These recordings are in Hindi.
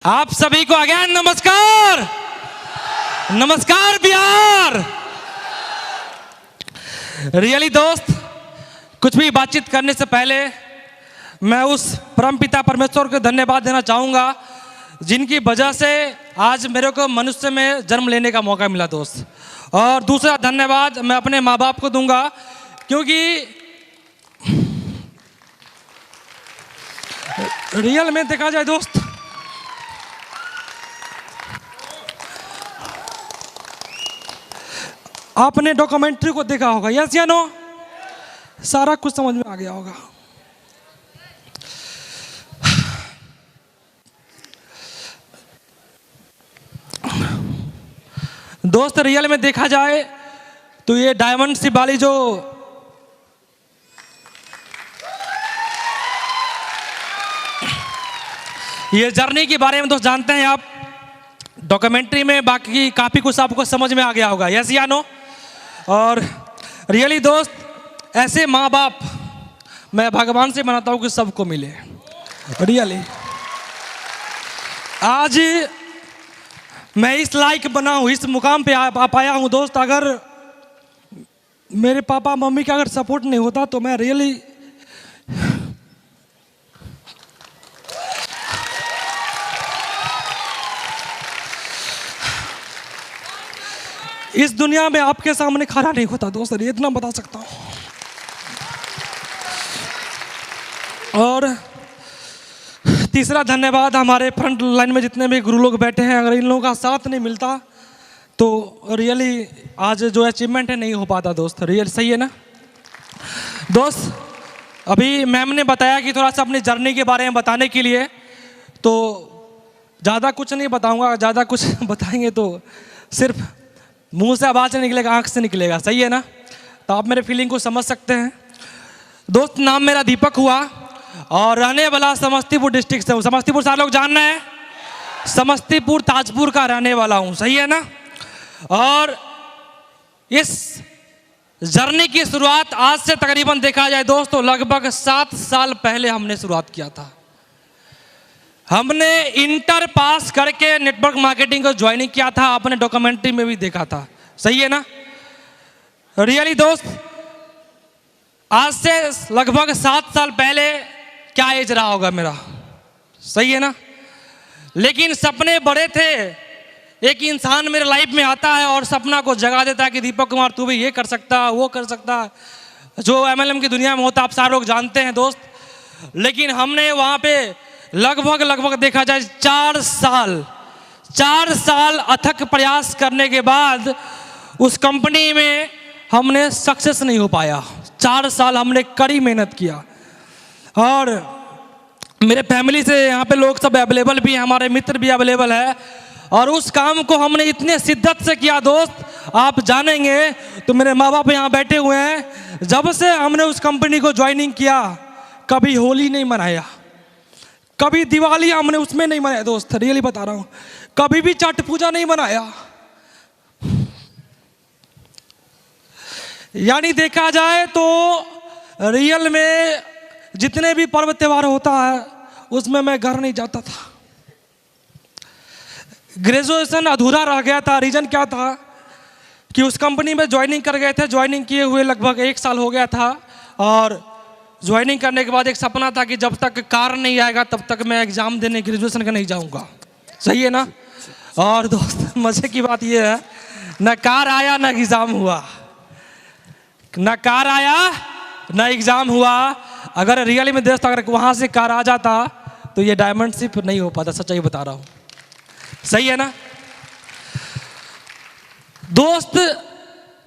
आप सभी को अगेन नमस्कार। नमस्कार बिहार। रियली दोस्त, कुछ भी बातचीत करने से पहले मैं उस परमपिता परमेश्वर को धन्यवाद देना चाहूँगा जिनकी वजह से आज मेरे को मनुष्य में जन्म लेने का मौका मिला दोस्त। और दूसरा धन्यवाद मैं अपने माँ बाप को दूंगा, क्योंकि रियल में देखा जाए दोस्त, आपने डॉक्यूमेंट्री को देखा होगा, यस या नो? सारा कुछ समझ में आ गया होगा। दोस्त रियल में देखा जाए तो ये डायमंड शिप वाली जो ये जर्नी के बारे में दोस्त जानते हैं आप डॉक्यूमेंट्री में, बाकी काफी कुछ आपको समझ में आ गया होगा, यस या नो? और रियली दोस्त ऐसे माँ बाप मैं भगवान से मनाता हूँ कि सबको मिले। रियली आज मैं इस लायक बना हूँ, इस मुकाम पे आ पाया हूँ दोस्त। अगर मेरे पापा मम्मी का अगर सपोर्ट नहीं होता तो मैं रियली इस दुनिया में आपके सामने खड़ा नहीं होता दोस्त, ये इतना बता सकता हूँ। और तीसरा धन्यवाद हमारे फ्रंट लाइन में जितने भी गुरु लोग बैठे हैं, अगर इन लोगों का साथ नहीं मिलता तो रियली आज जो अचीवमेंट है नहीं हो पाता दोस्त। रियल सही है ना दोस्त? अभी मैम ने बताया कि थोड़ा सा अपनी जर्नी के बारे में बताने के लिए, तो ज़्यादा कुछ नहीं बताऊंगा। ज़्यादा कुछ बताएंगे तो सिर्फ मुंह से आवाज़ नहीं निकलेगा, आंख से निकलेगा, सही है ना? तो आप मेरे फीलिंग को समझ सकते हैं दोस्त। नाम मेरा दीपक हुआ और रहने वाला समस्तीपुर डिस्ट्रिक्ट से हूँ। समस्तीपुर सारे लोग जान रहे हैं, समस्तीपुर ताजपुर का रहने वाला हूँ, सही है ना? और इस जर्नी की शुरुआत आज से तकरीबन देखा जाए दोस्तों लगभग 7 साल पहले हमने शुरुआत किया था। हमने इंटर पास करके नेटवर्क मार्केटिंग को ज्वाइनिंग किया था, आपने डॉक्यूमेंट्री में भी देखा था, सही है ना? रियली दोस्त आज से लगभग 7 साल पहले क्या एज रहा होगा मेरा, सही है ना? लेकिन सपने बड़े थे। एक इंसान मेरे लाइफ में आता है और सपना को जगा देता है कि दीपक कुमार तू भी ये कर सकता, वो कर सकता, जो MLM की दुनिया में होता आप सारे लोग जानते हैं दोस्त। लेकिन हमने वहाँ पे लगभग देखा जाए 4 साल अथक प्रयास करने के बाद उस कंपनी में हमने सक्सेस नहीं हो पाया। 4 साल हमने कड़ी मेहनत किया और मेरे फैमिली से यहाँ पे लोग सब अवेलेबल भी हैं, हमारे मित्र भी अवेलेबल है। और उस काम को हमने इतने शिद्दत से किया दोस्त, आप जानेंगे। तो मेरे माँ बाप यहाँ बैठे हुए हैं। जब से हमने उस कंपनी को ज्वाइनिंग किया कभी होली नहीं मनाया, कभी दिवाली हमने उसमें नहीं मनाया दोस्त, रियली बता रहा हूँ। कभी भी छठ पूजा नहीं मनाया। यानी देखा जाए तो रियल में जितने भी पर्व त्योहार होता है उसमें मैं घर नहीं जाता था। ग्रेजुएशन अधूरा रह गया था। रीजन क्या था कि उस कंपनी में ज्वाइनिंग कर गए थे। ज्वाइनिंग किए हुए लगभग 1 साल हो गया था और ज्वाइनिंग करने के बाद एक सपना था कि जब तक कार नहीं आएगा तब तक मैं एग्जाम देने ग्रेजुएशन का नहीं जाऊंगा, सही है ना? और दोस्त मजे की बात यह है, न कार आया न एग्जाम हुआ, न कार आया न एग्जाम हुआ। अगर रियली में दोस्त अगर वहां से कार आ जाता तो ये डायमंड शिप नहीं हो पाता, सच्चाई बता रहा हूं, सही है ना दोस्त?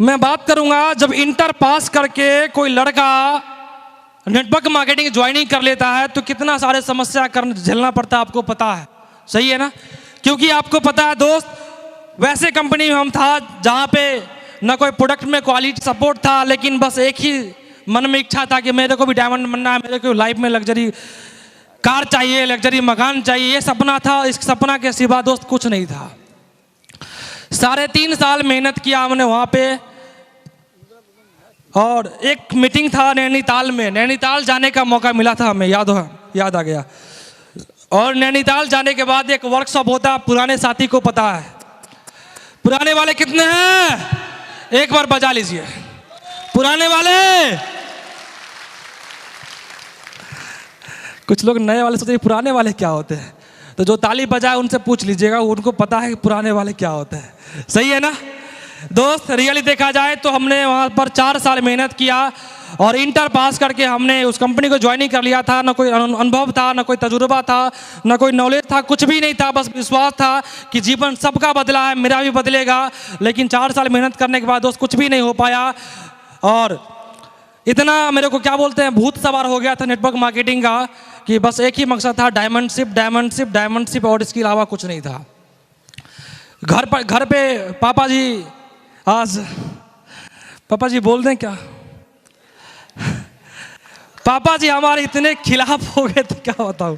मैं बात करूंगा जब इंटर पास करके कोई लड़का नेटवर्क मार्केटिंग ज्वाइनिंग कर लेता है तो कितना सारे समस्या झेलना पड़ता है, आपको पता है, सही है ना? क्योंकि आपको पता है दोस्त, वैसे कंपनी में हम था जहाँ पे ना कोई प्रोडक्ट में क्वालिटी सपोर्ट था, लेकिन बस एक ही मन में इच्छा था कि मेरे को भी डायमंड बनना है, मेरे को लाइफ में लग्जरी कार चाहिए, लग्जरी मकान चाहिए, ये सपना था। इस सपना के सिवा दोस्त कुछ नहीं था। 3.5 साल मेहनत किया हमने वहाँ पे और एक मीटिंग था नैनीताल में। नैनीताल जाने का मौका मिला था हमें, याद आ गया। और नैनीताल जाने के बाद एक वर्कशॉप होता है, पुराने साथी को पता है। पुराने वाले कितने हैं? एक बार बजा लीजिए पुराने वाले। कुछ लोग नए वाले सोचते हैं पुराने वाले क्या होते हैं, तो जो ताली बजाए उनसे पूछ लीजिएगा, उनको पता है कि पुराने वाले क्या होते हैं। सही है ना दोस्त? रियली देखा जाए तो हमने वहाँ पर 4 साल मेहनत किया और इंटर पास करके हमने उस कंपनी को ज्वाइनिंग कर लिया था। ना कोई अनुभव था, ना कोई तजुर्बा था, ना कोई नॉलेज था, कुछ भी नहीं था। बस विश्वास था कि जीवन सबका बदला है, मेरा भी बदलेगा। लेकिन 4 साल मेहनत करने के बाद दोस्त कुछ भी नहीं हो पाया और इतना मेरे को क्या बोलते हैं भूत सवार हो गया था नेटवर्क मार्केटिंग का कि बस एक ही मकसद था, डायमंडशिप डायमंडशिप डायमंडशिप, और इसके अलावा कुछ नहीं था। घर पे पापा जी, आज पापा जी बोल दें क्या? पापा जी हमारे इतने खिलाफ हो गए तो क्या बताऊं।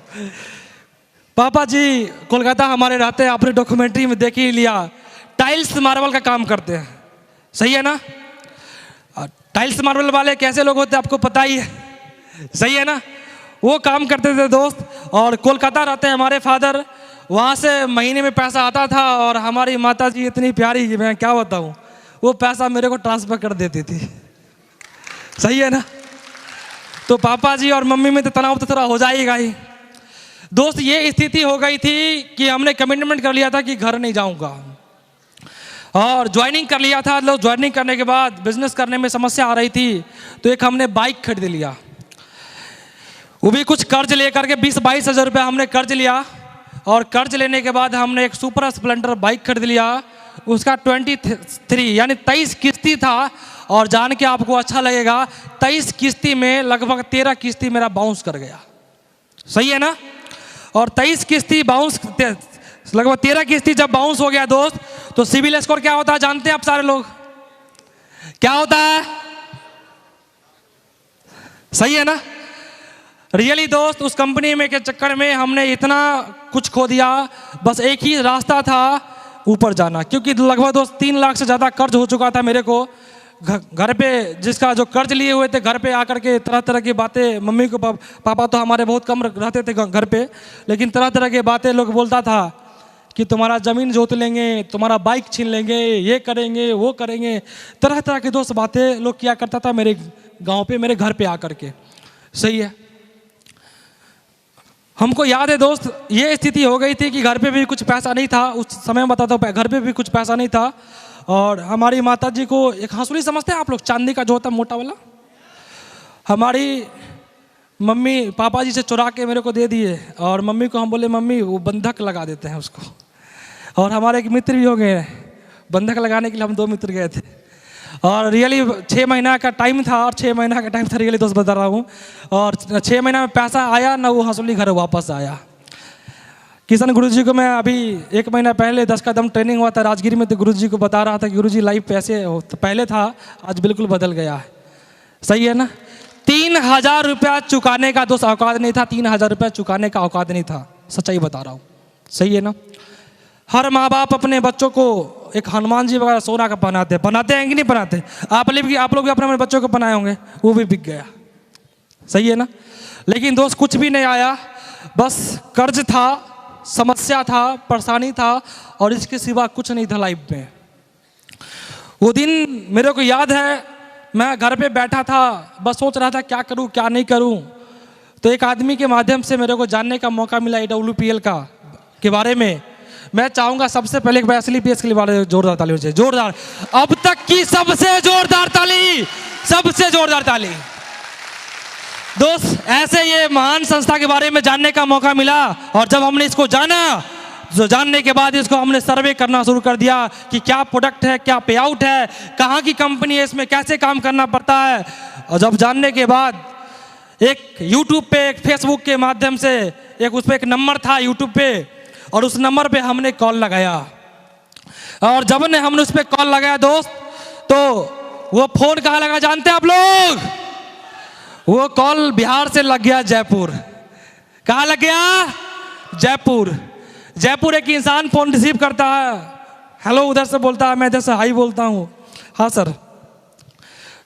पापा जी कोलकाता हमारे रहते हैं, आपने डॉक्यूमेंट्री में देख ही लिया, टाइल्स मार्बल का काम करते हैं। सही है ना? टाइल्स मार्बल वाले कैसे लोग होते हैं आपको पता ही है। सही है ना? वो काम करते थे दोस्त। और कोलकाता रहते हैं हमारे फादर, वहाँ से महीने में पैसा आता था और हमारी माता जी इतनी प्यारी कि मैं क्या बताऊँ, वो पैसा मेरे को ट्रांसफ़र कर देती थी। सही है ना? तो पापा जी और मम्मी में तो तनाव तो थोड़ा हो जाएगा ही दोस्त। ये स्थिति हो गई थी कि हमने कमिटमेंट कर लिया था कि घर नहीं जाऊँगा और ज्वाइनिंग कर लिया था। लोग ज्वाइनिंग करने के बाद बिजनेस करने में समस्या आ रही थी, तो एक हमने बाइक खरीद लिया, वो भी कुछ कर्ज लेकर के 20-22 हज़ार रुपये हमने कर्ज लिया। और कर्ज लेने के बाद हमने एक सुपर स्प्लेंडर बाइक खरीद लिया, उसका 23 यानी 23 किस्ती था। और जान के आपको अच्छा लगेगा, 23 किस्ती में लगभग 13 किस्ती मेरा बाउंस कर गया। सही है ना? और 23 किस्ती बाउंस, लगभग 13 किस्ती जब बाउंस हो गया दोस्त, तो सिविल स्कोर क्या होता है जानते हैं आप सारे लोग? क्या होता है? सही है ना? रियली दोस्त, उस कंपनी में के चक्कर में हमने इतना कुछ खो दिया। बस एक ही रास्ता था, ऊपर जाना, क्योंकि लगभग दोस्त 3 लाख से ज़्यादा कर्ज हो चुका था मेरे को। घर पे जिसका जो कर्ज लिए हुए थे, घर पे आकर के तरह तरह की बातें, मम्मी को पापा तो हमारे बहुत कम रहते थे घर पे, लेकिन तरह तरह की बातें लोग बोलता था कि तुम्हारा ज़मीन जोत लेंगे, तुम्हारा बाइक छीन लेंगे, ये करेंगे वो करेंगे, तरह तरह की दोस्त बातें लोग किया करता था मेरे गांव पे, मेरे घर पे आकर के। सही है? हमको याद है दोस्त, ये स्थिति हो गई थी कि घर पे भी कुछ पैसा नहीं था उस समय, बताता हूँ, घर पे भी कुछ पैसा नहीं था। और हमारी माता जी को एक हंसुली समझते हैं आप लोग, चांदी का जो होता है मोटा वाला, हमारी मम्मी पापा जी से चुरा के मेरे को दे दिए। और मम्मी को हम बोले मम्मी वो बंधक लगा देते हैं उसको। और हमारे एक मित्र भी हो गए बंधक लगाने के लिए, हम 2 मित्र गए थे। और रियली 6 महीना का टाइम था, और 6 महीना का टाइम था रियली दोस्त बता रहा हूँ। और 6 महीना में पैसा आया ना, वो हंसुली घर वापस आया। किशन गुरुजी को मैं अभी 1 महीना पहले 10 कदम ट्रेनिंग हुआ था राजगीर में, तो गुरुजी को बता रहा था कि गुरुजी लाइफ पैसे तो पहले था, आज बिल्कुल बदल गया है। सही है ना? 3000 रुपया चुकाने का दोस्त औकात नहीं था, 3000 रुपया चुकाने का औकात नहीं था, सच्चाई बता रहा हूँ। सही है ना? हर माँ बाप अपने बच्चों को एक हनुमान जी वगैरह सोना का बनाते हैं कि नहीं बनाते? आप लोग भी अपने बच्चों को बनाए होंगे, वो भी बिक गया। सही है ना? लेकिन दोस्त कुछ भी नहीं आया, बस कर्ज था, समस्या था, परेशानी था, और इसके सिवा कुछ नहीं था लाइफ में। वो दिन मेरे को याद है, मैं घर पे बैठा था, बस सोच रहा था क्या करूं क्या नहीं करूं। तो एक आदमी के माध्यम से मेरे को जानने का मौका मिला AWPL के बारे में। मैं चाहूंगा सबसे पहले एक बार SLPS के लिए जोरदार ताली हो जाए, जोरदार, अब तक की सबसे जोरदार ताली, सबसे जोरदार ताली। दोस्त ऐसे ये महान संस्था के बारे में जानने का मौका मिला, और जब हमने इसको जाना, जो जानने के बाद इसको हमने सर्वे करना शुरू कर दिया कि क्या प्रोडक्ट है, क्या पे आउट है, कहाँ की कंपनी है, इसमें कैसे काम करना पड़ता है। और जब जानने के बाद एक यूट्यूब पे, एक फेसबुक के माध्यम से, एक उस पर एक नंबर था यूट्यूब पे, और उस नंबर पे हमने कॉल लगाया। और जब ने हमने उस पर कॉल लगाया दोस्त, तो वो फोन कहाँ लगा जानते हैं आप लोग? वो कॉल बिहार से लग गया जयपुर। कहाँ लग गया? जयपुर। जयपुर एक इंसान फोन रिसीव करता है, हेलो उधर से बोलता है, मैं इधर से हाई बोलता हूँ, हाँ सर।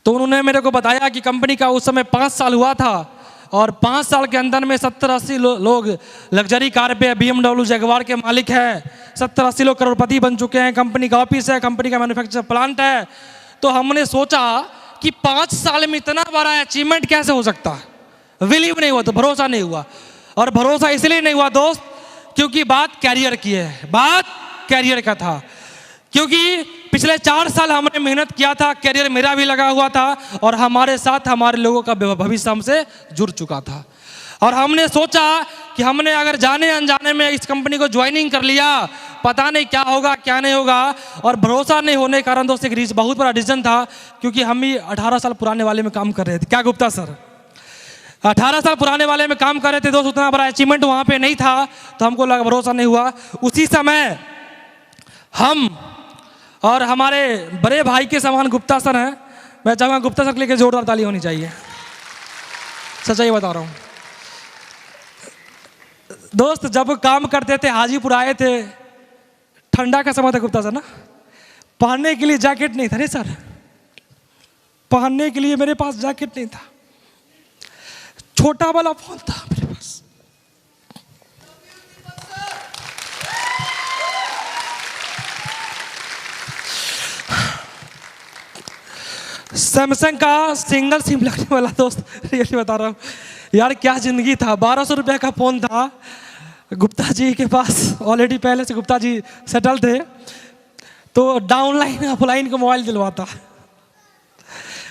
तो उन्होंने मेरे को बताया कि कंपनी का उस समय 5 साल हुआ था, और 5 साल के अंदर में 70-80 लोग लग्जरी कार पे BMW जगुआर के मालिक हैं। 70-80 लोग करोड़पति बन चुके हैं। कंपनी का ऑफिस है, कंपनी का मैन्युफैक्चर प्लांट है। तो हमने सोचा कि 5 साल में इतना बड़ा अचीवमेंट कैसे हो सकता है। बिलीव नहीं हुआ, तो भरोसा नहीं हुआ। और भरोसा इसलिए नहीं हुआ दोस्त क्योंकि बात कैरियर की है, बात कैरियर का था। क्योंकि पिछले 4 साल हमने मेहनत किया था, कैरियर मेरा भी लगा हुआ था और हमारे साथ हमारे लोगों का भविष्य हमसे जुड़ चुका था। और हमने सोचा कि हमने अगर जाने अनजाने में इस कंपनी को ज्वाइनिंग कर लिया, पता नहीं क्या होगा क्या नहीं होगा। और भरोसा नहीं होने के कारण दोस्त एक बहुत बड़ा रीजन था, क्योंकि हम ही 18 साल पुराने वाले में काम कर रहे थे। क्या गुप्ता सर 18 साल पुराने वाले में काम कर रहे थे दोस्त, उतना बड़ा अचीवमेंट वहाँ पे नहीं था, तो हमको लगा भरोसा नहीं हुआ। उसी समय हम और हमारे बड़े भाई के समान गुप्ता सर हैं। मैं चाहूँगा गुप्ता सर के लिए जोरदार ताली होनी चाहिए। सच्चाई बता रहा हूँ दोस्त, जब काम करते थे हाजीपुर आए थे, ठंडा का समय था गुप्ता सर ना, पहनने के लिए जैकेट नहीं था। नहीं सर, पहनने के लिए मेरे पास जैकेट नहीं था, छोटा वाला फोन था मेरे पास। सैमसंग का सिंगल सिम लगने वाला दोस्त, रियली बता रहा हूँ यार, क्या जिंदगी था। 1200 रुपये का फ़ोन था। गुप्ता जी के पास ऑलरेडी पहले से गुप्ता जी सेटल थे, तो डाउनलाइन अपलाइन का मोबाइल दिलवाता।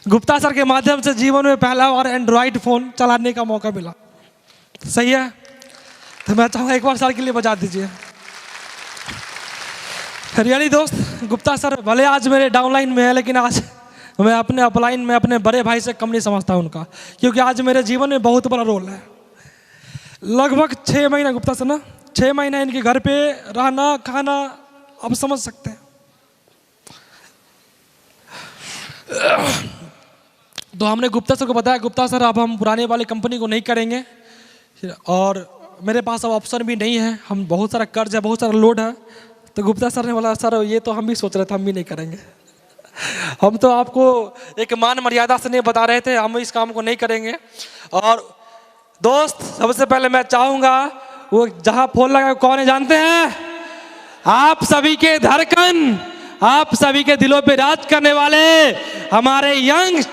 गुप्ता सर के माध्यम से जीवन में पहला बार एंड्रॉइड फ़ोन चलाने का मौका मिला। सही है, तो मैं चाहूँगा एक बार सर के लिए बजा दीजिए। रियली दोस्त, गुप्ता सर भले आज मेरे डाउनलाइन में है, लेकिन आज मैं अपने अपलाइन में अपने बड़े भाई से कम नहीं समझता उनका, क्योंकि आज मेरे जीवन में बहुत बड़ा रोल है। लगभग 6 महीना गुप्ता सर ना, 6 महीना इनके घर पे रहना खाना, आप समझ सकते हैं। तो हमने गुप्ता सर को बताया, गुप्ता सर अब हम पुराने वाली कंपनी को नहीं करेंगे और मेरे पास अब ऑप्शन भी नहीं है, हम बहुत सारा कर्ज है, बहुत सारा लोड है। तो गुप्ता सर ने बोला, सर ये तो हम भी सोच रहे थे, हम भी नहीं करेंगे। हम तो आपको एक मान मर्यादा से नहीं बता रहे थे, हम इस काम को नहीं करेंगे। और दोस्त सबसे पहले मैं चाहूँगा, वो जहाँ फोन लगा कौन है जानते हैं? आप सभी के धड़कन, आप सभी के दिलों पे राज करने वाले हमारे यंग,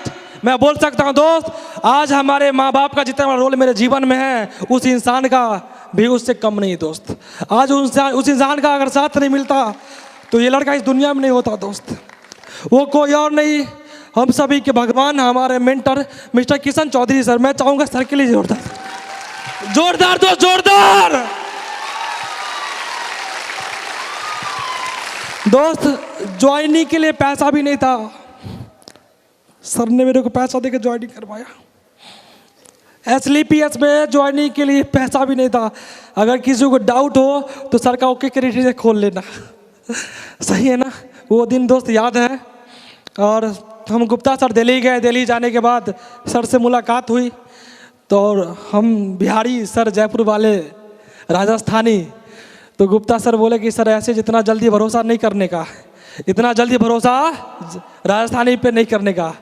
मैं बोल सकता हूँ दोस्त, आज हमारे माँ बाप का जितना बड़ा रोल मेरे जीवन में है, उस इंसान का भी उससे कम नहीं दोस्त। आज उस इंसान का अगर साथ नहीं मिलता तो ये लड़का इस दुनिया में नहीं होता दोस्त। वो कोई और नहीं, हम सभी के भगवान, हमारे mentor mister Kishan Chaudhary sir. मैं चाहूँगा सर के लिए जोरदार जोरदार दोस्त, जोरदार दोस्त। ज्वाइनिंग के लिए पैसा भी नहीं था, सर ने मेरे को पैसा देकर ज्वाइनिंग करवाया। SLPS में ज्वाइनिंग के लिए पैसा भी नहीं था। अगर किसी को डाउट हो तो सर का ओके क्रेडिट से खोल लेना। सही है ना, वो दिन दोस्त याद है। और हम गुप्ता सर दिल्ली गए, दिल्ली जाने के बाद सर से मुलाकात हुई, तो हम बिहारी, सर जयपुर वाले, राजस्थानी। तो गुप्ता सर बोले कि सर ऐसे जितना जल्दी भरोसा नहीं करने का, इतना जल्दी भरोसा राजस्थानी पे नहीं करने का।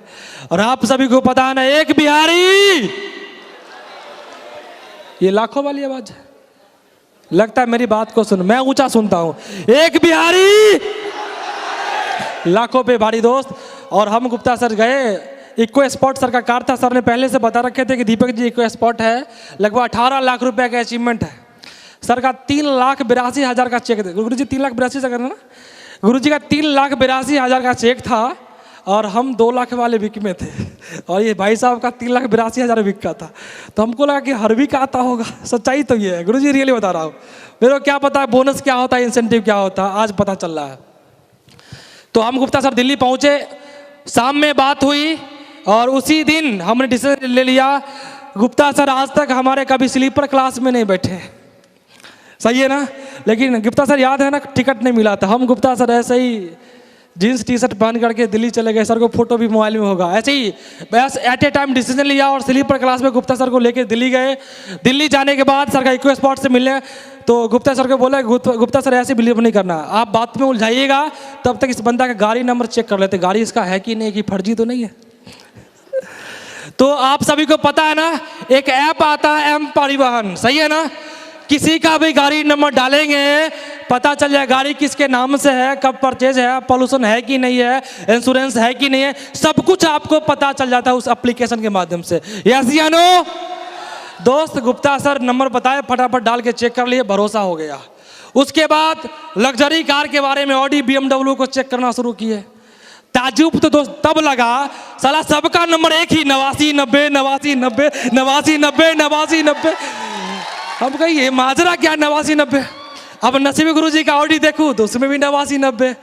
और आप सभी को पता है ना, एक बिहारी, ये लाखों वाली आवाज है, लगता है मेरी बात को सुन, मैं ऊंचा सुनता हूं। एक बिहारी लाखों पे भारी दोस्त। और हम गुप्ता सर गए, इको स्पॉट सर का कार था, सर ने पहले से बता रखे थे कि दीपक जी इको स्पॉट है, लगभग 18 लाख रुपए का अचीवमेंट है। सर का 3,82,000 का चेक थे। गुरु जी 3,82,000 ना, गुरु जी का 3,82,000 का चेक था और हम 2 लाख वाले वीक में थे, और ये भाई साहब का 3,82,000 वीक का था। तो हमको लगा कि हर वीक आता होगा। सच्चाई तो ये है, गुरु जी रियली बता रहा हूँ, मेरे को क्या पता बोनस क्या होता है, इंसेंटिव क्या होता है, आज पता चल रहा है। तो हम गुप्ता सर दिल्ली पहुँचे, शाम में बात हुई और उसी दिन हमने डिसीजन ले लिया। गुप्ता सर आज तक हमारे कभी स्लीपर क्लास में नहीं बैठे, सही है ना, लेकिन गुप्ता सर याद है ना, टिकट नहीं मिला था। हम गुप्ता सर ऐसे ही जीन्स टी शर्ट पहन करके दिल्ली चले गए, सर को फोटो भी मोबाइल में होगा। ऐसे ही बस एट ए टाइम डिसीजन लिया और स्लीपर क्लास में गुप्ता सर को लेके दिल्ली गए। दिल्ली जाने के बाद सर का इको स्पॉट से मिलने, तो गुप्ता सर को बोला, गुप्ता सर ऐसे बिलीव नहीं करना, आप बात में उलझाइएगा, तब तक इस बंदा का गाड़ी नंबर चेक कर लेते, गाड़ी इसका है कि नहीं, कि फर्जी तो नहीं है। तो आप सभी को पता है ना, एक ऐप आता है एम परिवहन, सही है ना। किसी का भी गाड़ी नंबर डालेंगे, पता चल जाए गाड़ी किसके नाम से है, कब परचेज है, पॉल्यूशन है कि नहीं है, इंश्योरेंस है कि नहीं है, सब कुछ आपको पता चल जाता है उस एप्लीकेशन के माध्यम से। यस या नो दोस्त? गुप्ता सर नंबर बताए, फटाफट डाल के चेक कर लिए, भरोसा हो गया। उसके बाद लग्जरी कार के बारे में ऑडी BMW को चेक करना शुरू किए। ताजुब तो दोस्त तब लगा, साला सबका नंबर एक ही, 89 90 89 90 90 89 90। अब कहिए माजरा क्या 89 90। अब नसीब गुरुजी का ऑडी देखूं तो उसमें भी 89 90,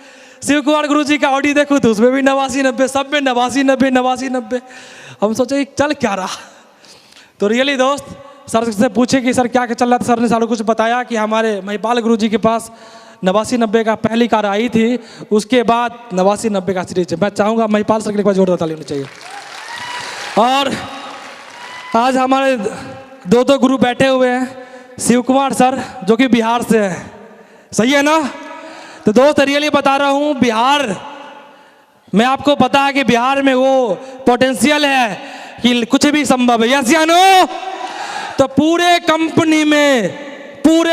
शिव कुमार गुरुजी का ऑडी देखूं तो उसमें भी 89 90, सब में 89 90 89 90। हम सोचे चल क्या रहा। तो रियली दोस्त सर से पूछे कि सर क्या चल रहा था, सर ने सारा कुछ बताया कि हमारे महिपाल गुरुजी के पास 89 90 का पहली कार आई थी, उसके बाद 89 90 का सीरीज है। मैं चाहूँगा महिपाल सर के लिए जोरदार ताली होनी चाहिए। और आज हमारे दो गुरु बैठे हुए हैं, शिव कुमार सर जो कि बिहार से है, सही है ना। तो दोस्त रियली बता रहा हूँ, बिहार में आपको पता है कि बिहार में वो पोटेंशियल है कि कुछ भी संभव है। यस या नो? तो पूरे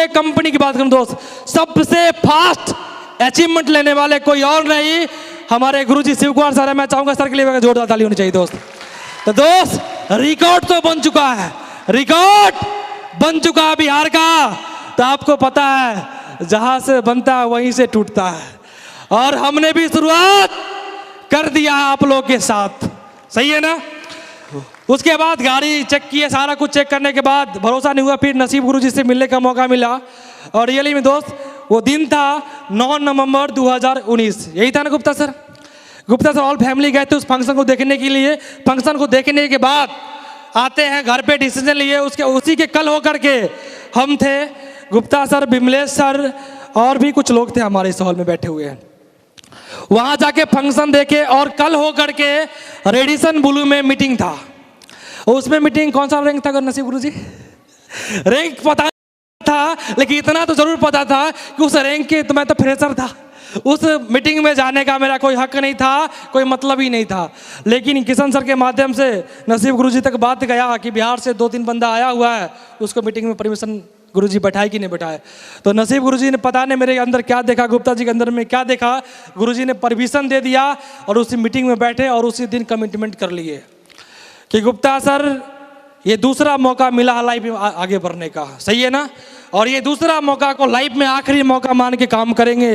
कंपनी की बात करूं दोस्त, सबसे फास्ट अचीवमेंट लेने वाले कोई और नहीं, हमारे गुरुजी शिव कुमार सर है। मैं चाहूंगा सर के लिए जोरदार ताली होनी चाहिए दोस्त। तो दोस्त रिकॉर्ड तो बन चुका है, रिकॉर्ड बन चुका है बिहार का। तो आपको पता है जहां से बनता है वहीं से टूटता है, और हमने भी शुरुआत कर दिया है आप लोग के साथ, सही है ना। उसके बाद गाड़ी चेक किए, सारा कुछ चेक करने के बाद भरोसा नहीं हुआ, फिर नसीब गुरुजी से मिलने का मौका मिला। और रियली में दोस्त वो दिन था 9 नवंबर 2019, यही था ना Gupta sir? Gupta sir all family गए थे उस फंक्शन को देखने के लिए। फंक्शन को देखने के बाद आते हैं घर पे, डिसीजन लिए, उसी के कल होकर के हम थे, गुप्ता सर, बिमलेश सर और भी कुछ लोग थे हमारे इस हॉल में बैठे हुए हैं। वहां जाके फंक्शन देखे और कल होकर के रेडिसन ब्लू में मीटिंग था। उसमें मीटिंग कौन सा रैंक था नसीब गुरुजी? रैंक पता था, लेकिन इतना तो जरूर पता था कि उस रैंक के तो मैं तो फ्रेशर था। उस मीटिंग में जाने का मेरा कोई हक नहीं था, कोई मतलब ही नहीं था। लेकिन किशन सर के माध्यम से नसीब गुरुजी तक बात गया कि बिहार से 2-3 बंदा आया हुआ है, उसको मीटिंग में परमिशन गुरुजी बैठाए कि नहीं बैठाए। तो नसीब गुरुजी ने पता नहीं मेरे अंदर क्या देखा, गुप्ता जी के अंदर में क्या देखा, गुरुजी ने परमिशन दे दिया और उसी मीटिंग में बैठे और उसी दिन कमिटमेंट कर लिए कि गुप्ता सर ये दूसरा मौका मिला लाइफ में आगे बढ़ने का, सही है ना। और ये दूसरा मौका को लाइफ में आखिरी मौका मान के काम करेंगे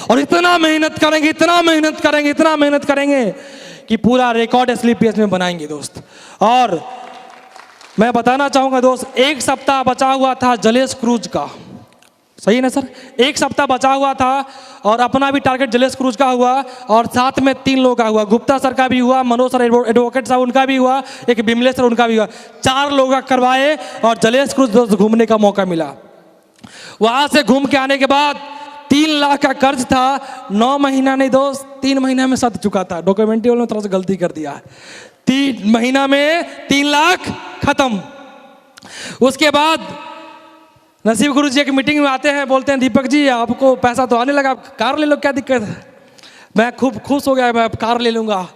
और इतना मेहनत करेंगे, इतना मेहनत करेंगे, इतना मेहनत करेंगे कि पूरा रिकॉर्ड SLPS में बनाएंगे दोस्त। और मैं बताना चाहूँगा दोस्त, 1 सप्ताह बचा हुआ था जलेश क्रूज का, सही है ना सर? 1 सप्ताह बचा हुआ था और अपना भी टारगेट जलेश क्रूज का हुआ और साथ में 3 लोगों का हुआ, गुप्ता सर का भी हुआ, मनोज सर एडवोकेट साहब उनका भी हुआ, एक बिमलेश सर उनका भी हुआ। 4 लोग का करवाए और जलेश क्रूज दोस्त घूमने का मौका मिला। वहां से घूम के आने के बाद 3 लाख का कर्ज था, 9 महीना नहीं दोस्त, 3 महीना में सद चुका था। डॉक्यूमेंट्री वालों ने थोड़ा सा गलती कर दिया, 3 महीना में 3 लाख खत्म। उसके बाद नसीब गुरुजी एक मीटिंग में आते हैं, बोलते हैं दीपक जी आपको पैसा तो आने लगा, आप कार ले लो, क्या दिक्कत है? मैं खूब खुश हो गया, मैं कार ले लूंगा।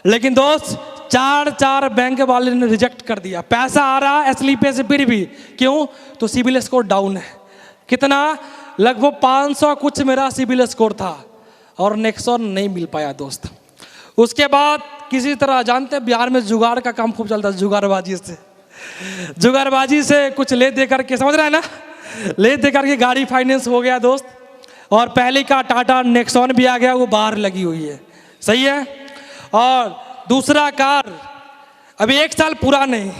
लेकिन दोस्त 4 बैंक वाले ने रिजेक्ट कर दिया। पैसा आ रहा SLPS से फिर भी, क्यों? तो सिबिल स्कोर डाउन है। कितना? लगभग 500 कुछ मेरा सिबिल स्कोर था और नेक्सॉन नहीं मिल पाया दोस्त। उसके बाद किसी तरह जानते हैं बिहार में जुगाड़ का काम खूब चलता है, जुगाड़बाजी से कुछ ले दे करके, समझ रहा है ना, ले दे करके गाड़ी फाइनेंस हो गया दोस्त। और पहले का टाटा नेक्सॉन भी आ गया, वो बाहर लगी हुई है, सही है। और दूसरा कार अभी 1 साल पूरा नहीं,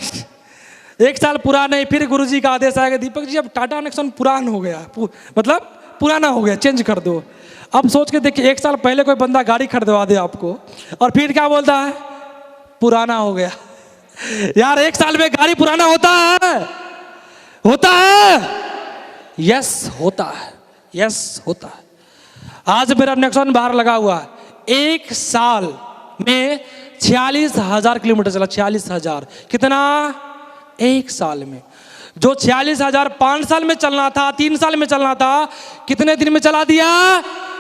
1 साल पूरा नहीं, फिर गुरुजी का आदेश आएगा दीपक जी अब टाटा नेक्सॉन पुरान हो गया, मतलब पुराना हो गया, चेंज कर दो। अब सोच के देखिए 1 साल पहले कोई बंदा गाड़ी खरीदवा दे आपको और फिर क्या बोलता है? पुराना हो गया। यार 1 साल में गाड़ी पुराना होता है? होता है? यस होता है, यस होता है। आज मेरा नेक्सॉन बाहर लगा हुआ है, 1 साल में 46,000 किलोमीटर चला। 46,000 कितना? 1 साल में। जो 46,000 5 साल में चलना था, 3 साल में चलना था, कितने दिन में चला दिया?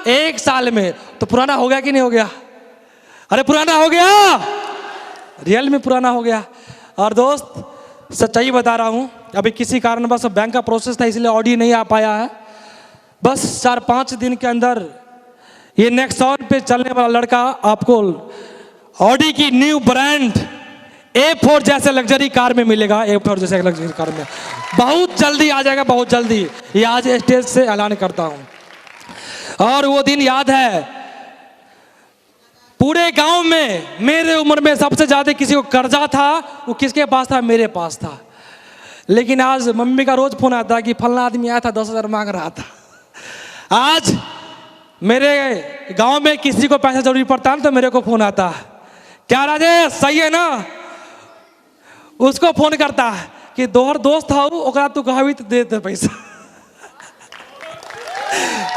1 साल में। तो पुराना हो गया कि नहीं हो गया? अरे पुराना हो गया, रियल में पुराना हो गया। और दोस्त सच्चाई बता रहा हूँ, अभी किसी कारणवश बैंक का प्रोसेस था इसलिए ऑडी नहीं आ पाया है। बस 4-5 दिन के अंदर ये नेक्सॉन पे चलने वाला लड़का आपको ऑडी की न्यू ब्रांड A4 जैसे लग्जरी कार में मिलेगा। A4 जैसे लग्जरी कार में बहुत जल्दी आ जाएगा, बहुत जल्दी। ये आज स्टेज से ऐलान करता हूं। और वो दिन याद है, पूरे गांव में मेरे उम्र में सबसे ज्यादा किसी को कर्जा था, वो किसके पास था? मेरे पास था। लेकिन आज मम्मी का रोज फोन आता कि फलना आदमी आया था 10,000 मांग रहा था। आज मेरे गांव में किसी को पैसा जरूरी पड़ता है तो मेरे को फोन आता है, क्या राजेश सही है ना? उसको फोन करता है कि दोहर दोस्त था ओकरा तू कहबी तो दे दे पैसा।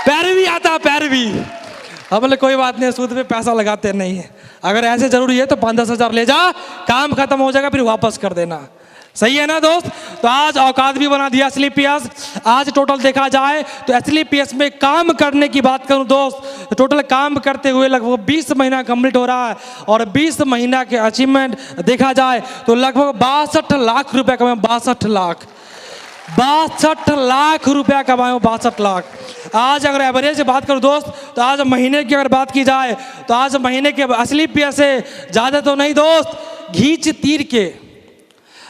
पैरवी आता, पैरवी। हम बोले कोई बात नहीं, सूद पे पैसा लगाते नहीं है, अगर ऐसे जरूरी है तो 5-10 हज़ार ले जा, काम खत्म हो जाएगा फिर वापस कर देना। सही है ना दोस्त? तो आज औकात भी बना दिया SLPS। आज टोटल देखा जाए तो SLPS में काम करने की बात करूं दोस्त, तो टोटल काम करते हुए लगभग 20 महीना कंप्लीट हो रहा है। और 20 महीना के अचीवमेंट देखा जाए तो लगभग 62 लाख रुपए कमाए। 62 लाख रुपया कमाए, 62 लाख। आज अगर एवरेज बात करूं दोस्त, तो आज महीने की अगर बात की जाए तो आज महीने के SLPS से ज़्यादा तो नहीं दोस्त, घींच तीर के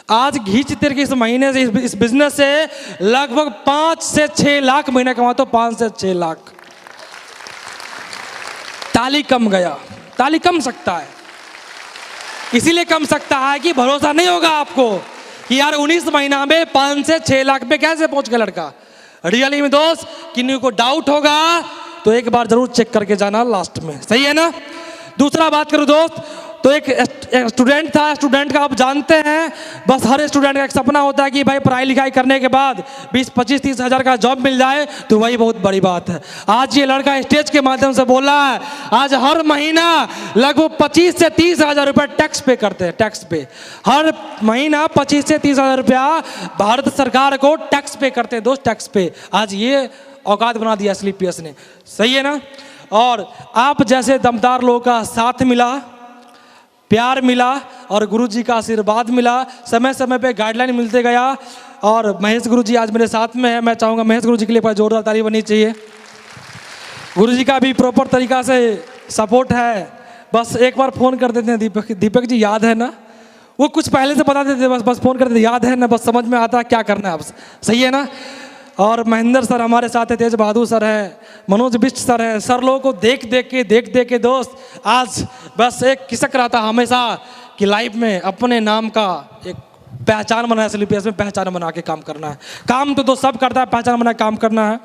आज घींच तीर के इस महीने से इस बिजनेस से लगभग 5 से 6 लाख महीने कमाते हो। 5 से 6 लाख। ताली कम गया, ताली कम सकता है, इसीलिए कम सकता है कि भरोसा नहीं होगा आपको कि यार 19 महीना में 5 से 6 लाख पे कैसे पहुंच गया लड़का। रियली में दोस्त, किन्हीं को डाउट होगा तो एक बार जरूर चेक करके जाना लास्ट में। सही है ना? दूसरा बात करूं दोस्त, तो एक स्टूडेंट था। स्टूडेंट का आप जानते हैं, बस हर स्टूडेंट का एक सपना होता है कि भाई पढ़ाई लिखाई करने के बाद 20-25-30 हज़ार का जॉब मिल जाए तो वही बहुत बड़ी बात है। आज ये लड़का स्टेज के माध्यम से बोल रहा है, आज हर महीना लगभग 25 से 30 हज़ार रुपये टैक्स पे करते हैं। टैक्स पे हर महीना 25 से 30 हज़ार रुपया भारत सरकार को टैक्स पे करते हैं दोस्त, टैक्स पे। आज ये औकात बना दिया SLPS ने। सही है ना? और आप जैसे दमदार लोगों का साथ मिला, प्यार मिला और गुरुजी का आशीर्वाद मिला, समय समय पे गाइडलाइन मिलते गया। और महेश गुरुजी आज मेरे साथ में है। मैं चाहूँगा महेश गुरुजी के लिए एक जोरदार ताली बननी चाहिए। गुरुजी का भी प्रॉपर तरीका से सपोर्ट है। बस एक बार फ़ोन कर देते हैं, दीपक जी याद है ना? वो कुछ पहले से बता देते, बस फ़ोन कर देते, याद है ना? बस समझ में आता है क्या करना है अब। सही है ना? और महेंद्र सर हमारे साथ है, तेज बहादुर सर है, मनोज बिष्ट सर है। सर लोगों को देख देख के दोस्त आज बस एक किसक रहा था हमेशा कि लाइफ में अपने नाम का एक पहचान बनाना है। SLPS में पहचान बना के काम करना है। काम तो सब करता है, पहचान बना के काम करना है।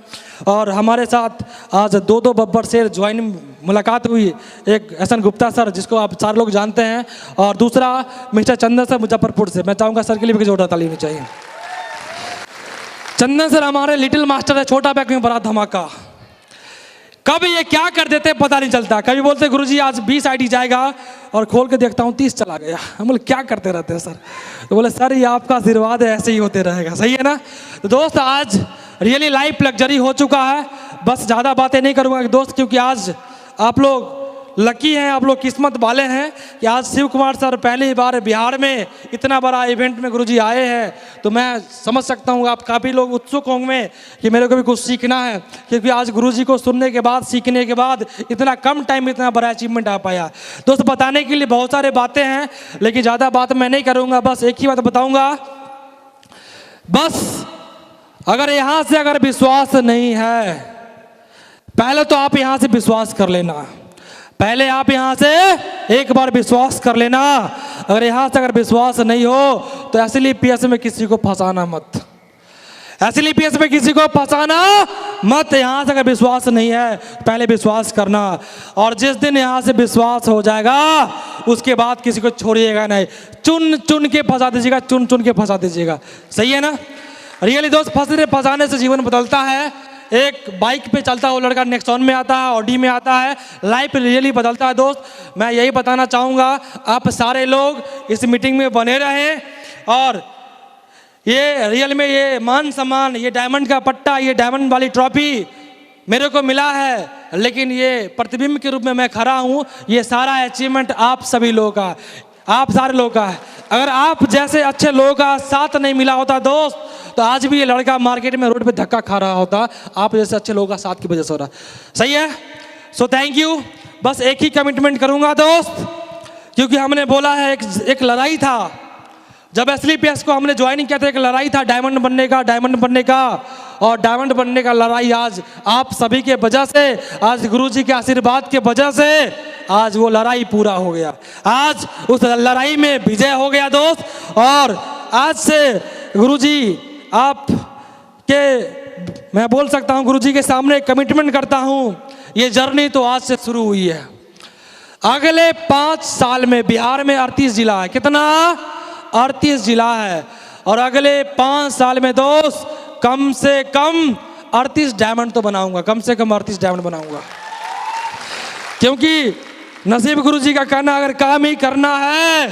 और हमारे साथ आज 2 बब्बर से ज्वाइन मुलाकात हुई। एक एहसन गुप्ता सर जिसको आप सारे लोग जानते हैं, और दूसरा मिस्टर चंदन सर मुजफ्फरपुर से। मैं चाहूँगा सर के लिए भी जोरदार ताली होनी चाहिए। चंदन सर हमारे लिटिल मास्टर है, छोटा बैग में बड़ा धमाका। कब ये क्या कर देते पता नहीं चलता। कभी बोलते गुरुजी आज 20 आईडी जाएगा और खोल के देखता हूँ 30 चला गया। हम बोले क्या करते रहते हैं सर? तो बोले सर ये आपका आशीर्वाद है, ऐसे ही होते रहेगा। सही है ना? तो दोस्त आज रियली लाइफ लग्जरी हो चुका है। बस ज़्यादा बातें नहीं करूँगा दोस्त, क्योंकि आज आप लोग लकी हैं, आप लोग किस्मत वाले हैं कि आज शिव कुमार सर पहली बार बिहार में इतना बड़ा इवेंट में गुरुजी आए हैं। तो मैं समझ सकता हूँ आप काफ़ी लोग उत्सुक होंगे कि मेरे को भी कुछ सीखना है, क्योंकि आज गुरुजी को सुनने के बाद, सीखने के बाद इतना कम टाइम में इतना बड़ा अचीवमेंट आ पाया। दोस्त बताने के लिए बहुत सारे बातें हैं, लेकिन ज़्यादा बात मैं नहीं करूँगा। बस एक ही बात बताऊँगा, बस अगर यहाँ से अगर विश्वास नहीं है, पहले तो आप यहाँ से विश्वास कर लेना। पहले आप यहाँ से एक बार विश्वास कर लेना। अगर यहाँ से अगर विश्वास नहीं हो तो SLPS में किसी को फंसाना मत। SLPS में किसी को फंसाना मत। यहाँ से अगर विश्वास नहीं है पहले विश्वास करना, और जिस दिन यहाँ से विश्वास हो जाएगा उसके बाद किसी को छोड़िएगा नहीं। चुन चुन के फंसा दीजिएगा, चुन चुन के फंसा दीजिएगा। सही है ना? रियली दोस्त, फंसाने से जीवन बदलता है। एक बाइक पे चलता हुआ लड़का नेक्सॉन में आता है, ऑडी में आता है, लाइफ रियली बदलता है दोस्त। मैं यही बताना चाहूँगा, आप सारे लोग इस मीटिंग में बने रहें। और ये रियल में ये मान सम्मान, ये डायमंड का पट्टा, ये डायमंड वाली ट्रॉफी मेरे को मिला है, लेकिन ये प्रतिबिंब के रूप में मैं खड़ा हूँ। ये सारा अचीवमेंट आप सभी लोगों का। आप सारे लोगों का है। अगर आप जैसे अच्छे लोगों का साथ नहीं मिला होता दोस्त, तो आज भी ये लड़का मार्केट में रोड पे धक्का खा रहा होता। आप जैसे अच्छे लोगों का साथ की वजह से हो रहा। सही है। So thank you. बस एक ही कमिटमेंट करूंगा दोस्त, क्योंकि हमने बोला है एक लड़ाई था जब SLPS को हमने ज्वाइन किया था, एक लड़ाई था डायमंड बनने का, और डायमंड बनने का लड़ाई आज आप सभी के वजह से, आज गुरुजी के आशीर्वाद के वजह से आज वो लड़ाई पूरा हो गया। आज उस लड़ाई में विजय हो गया दोस्त। और आज से गुरुजी आप के, मैं बोल सकता हूँ गुरुजी के सामने कमिटमेंट करता हूँ, ये जर्नी तो आज से शुरू हुई है। अगले 5 साल में बिहार में 38 जिला है। कितना? 38 जिला है। और अगले 5 साल में दोस्त कम से कम 38 डायमंड तो बनाऊंगा, कम से कम 38 डायमंड बनाऊंगा। क्योंकि नसीब गुरुजी का कहना, अगर काम ही करना है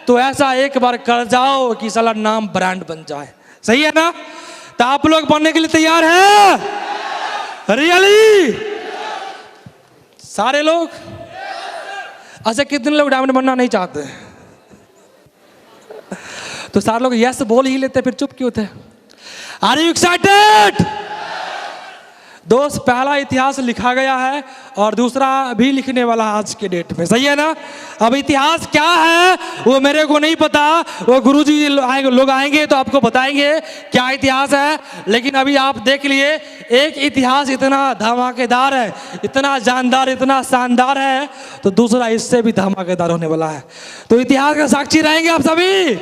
तो ऐसा एक बार कर जाओ कि साला नाम ब्रांड बन जाए। सही है ना? तो आप लोग बनने के लिए तैयार हैं? रियली? सारे लोग? अच्छा, कितने लोग डायमंड बनना नहीं चाहते? तो सारे लोग यस बोल ही लेते, फिर चुप क्यों थे? Are you excited? दोस्त, पहला इतिहास लिखा गया है और दूसरा भी लिखने वाला है आज के डेट में। सही है ना? अब इतिहास क्या है वो मेरे को नहीं पता, वो गुरुजी लोग आएंगे तो आपको बताएंगे क्या इतिहास है। लेकिन अभी आप देख लिए, एक इतिहास इतना धमाकेदार है, इतना जानदार, इतना शानदार है, तो दूसरा इससे भी धमाकेदार होने वाला है। तो इतिहास का साक्षी रहेंगे आप सभी,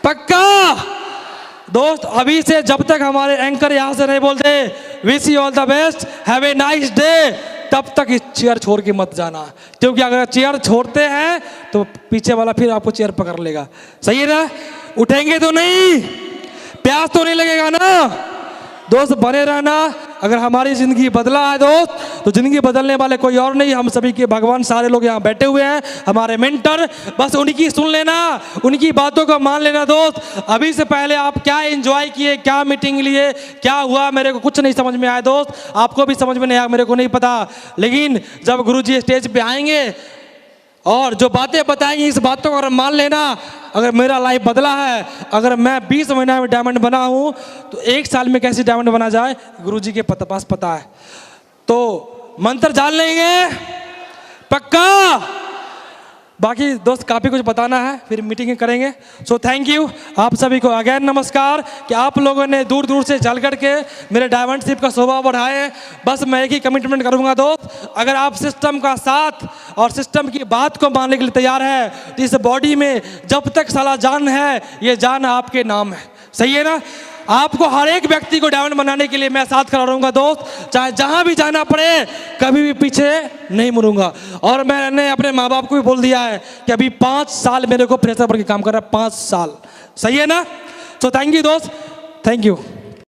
पक्का दोस्त। अभी से जब तक हमारे एंकर यहाँ से नहीं बोलते wish you all the best, have a nice day, तब तक इस चेयर छोड़ के मत जाना। क्योंकि अगर चेयर छोड़ते हैं तो पीछे वाला फिर आपको चेयर पकड़ लेगा। सही है ना? उठेंगे तो नहीं, प्यास तो नहीं लगेगा ना दोस्त। बने रहना। अगर हमारी जिंदगी बदला है दोस्त, तो जिंदगी बदलने वाले कोई और नहीं, हम सभी के भगवान, सारे लोग यहाँ बैठे हुए हैं, हमारे मेंटर। बस उनकी सुन लेना, उनकी बातों को मान लेना दोस्त। अभी से पहले आप क्या एंजॉय किए, क्या मीटिंग लिए, क्या हुआ, मेरे को कुछ नहीं समझ में आया दोस्त। आपको भी समझ में नहीं आया, मेरे को नहीं पता। लेकिन जब गुरुजी स्टेज पे आएंगे और जो बातें बताएंगे, इस बातों को अगर मान लेना, अगर मेरा लाइफ बदला है, अगर मैं 20 महीना में डायमंड बना हूं, तो 1 साल में कैसे डायमंड बना जाए गुरुजी के पास पता है। तो मंत्र जान लेंगे पक्का। बाकी दोस्त काफ़ी कुछ बताना है, फिर मीटिंग करेंगे। सो थैंक यू आप सभी को अगेन नमस्कार कि आप लोगों ने दूर दूर से चल करके मेरे डायमंडशिप का शोभा बढ़ाए। बस मैं एक ही कमिटमेंट करूंगा दोस्त, अगर आप सिस्टम का साथ और सिस्टम की बात को मानने के लिए तैयार है, तो इस बॉडी में जब तक साला जान है, ये जान आपके नाम है। सही है ना? आपको हर एक व्यक्ति को डायमंड बनाने के लिए मैं साथ खड़ा रहूंगा दोस्त, चाहे जहां भी जाना पड़े, कभी भी पीछे नहीं मुड़ूंगा। और मैंने अपने माँ बाप को भी बोल दिया है कि अभी 5 साल मेरे को प्रेशर पर काम कर रहा है, 5 साल। सही है ना? तो थैंक यू दोस्त, थैंक यू।